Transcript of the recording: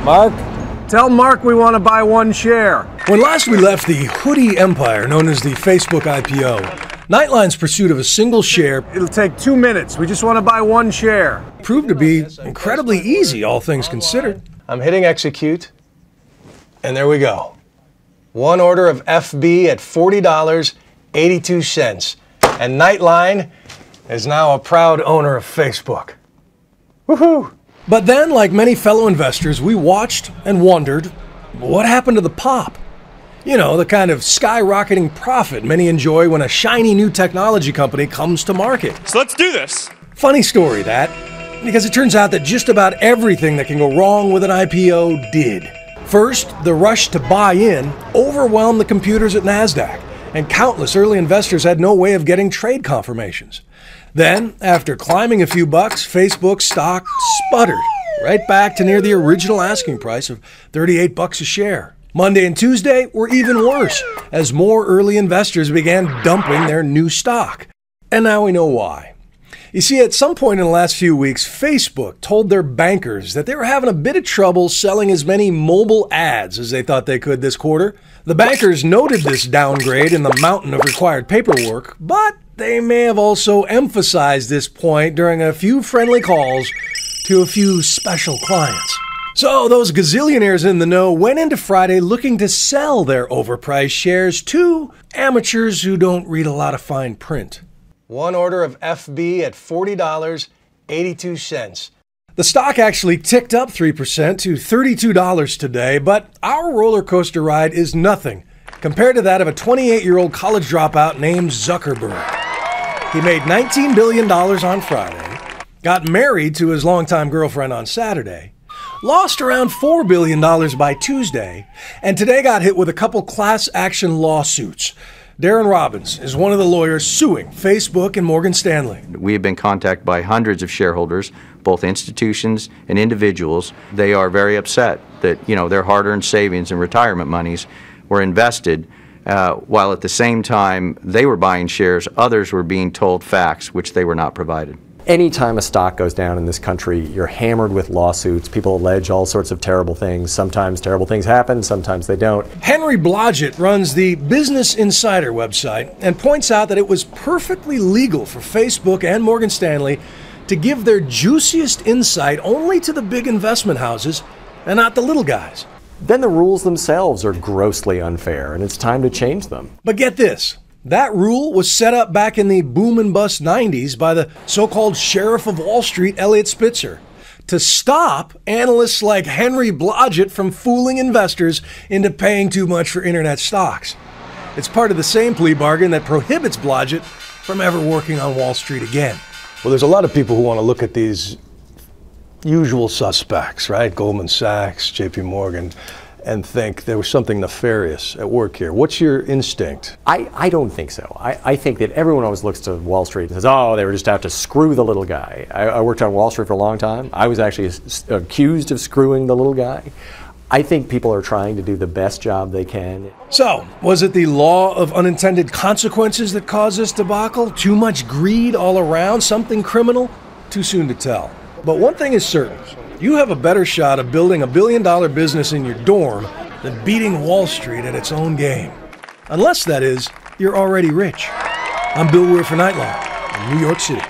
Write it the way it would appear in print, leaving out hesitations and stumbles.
Mark? Tell Mark we want to buy one share. When last we left the hoodie empire known as the Facebook IPO, Nightline's pursuit of a single share, it'll take 2 minutes, we just want to buy one share, proved to be incredibly easy, all things considered. I'm hitting execute, and there we go. One order of FB at $40.82, and Nightline is now a proud owner of Facebook. Woohoo! But then, like many fellow investors, we watched and wondered, what happened to the pop? You know, the kind of skyrocketing profit many enjoy when a shiny new technology company comes to market. So let's do this. Funny story, that, because it turns out that just about everything that can go wrong with an IPO did. First, the rush to buy in overwhelmed the computers at NASDAQ, and countless early investors had no way of getting trade confirmations. Then, after climbing a few bucks, Facebook's stock sputtered right back to near the original asking price of $38 a share. Monday and Tuesday were even worse, as more early investors began dumping their new stock. And now we know why. You see, at some point in the last few weeks, Facebook told their bankers that they were having a bit of trouble selling as many mobile ads as they thought they could this quarter. The bankers noted this downgrade in the mountain of required paperwork, but they may have also emphasized this point during a few friendly calls to a few special clients. So those gazillionaires in the know went into Friday looking to sell their overpriced shares to amateurs who don't read a lot of fine print. One order of FB at $40.82. The stock actually ticked up 3% to $32 today, but our roller coaster ride is nothing compared to that of a 28-year-old college dropout named Zuckerberg. He made $19 billion on Friday, got married to his longtime girlfriend on Saturday, lost around $4 billion by Tuesday, and today got hit with a couple class action lawsuits. Darren Robbins is one of the lawyers suing Facebook and Morgan Stanley. We have been contacted by hundreds of shareholders, both institutions and individuals. They are very upset that, their hard-earned savings and retirement monies were invested, while at the same time they were buying shares, others were being told facts which they were not provided. Anytime a stock goes down in this country, you're hammered with lawsuits. People allege all sorts of terrible things. Sometimes terrible things happen, sometimes they don't. Henry Blodgett runs the Business Insider website and points out that it was perfectly legal for Facebook and Morgan Stanley to give their juiciest insight only to the big investment houses and not the little guys. Then the rules themselves are grossly unfair, and it's time to change them. But get this. That rule was set up back in the boom and bust 90s by the so-called Sheriff of Wall Street, Eliot Spitzer, to stop analysts like Henry Blodgett from fooling investors into paying too much for internet stocks. It's part of the same plea bargain that prohibits Blodgett from ever working on Wall Street again. Well, there's a lot of people who want to look at these usual suspects, right? Goldman Sachs, JP Morgan, and think there was something nefarious at work here. What's your instinct? I don't think so. I think that everyone always looks to Wall Street and says, oh, they were just out to screw the little guy. I worked on Wall Street for a long time. I was actually accused of screwing the little guy. I think people are trying to do the best job they can. So, was it the law of unintended consequences that caused this debacle? Too much greed all around? Something criminal? Too soon to tell. But one thing is certain. You have a better shot of building a billion-dollar business in your dorm than beating Wall Street at its own game. Unless, that is, you're already rich. I'm Bill Weir for Nightline in New York City.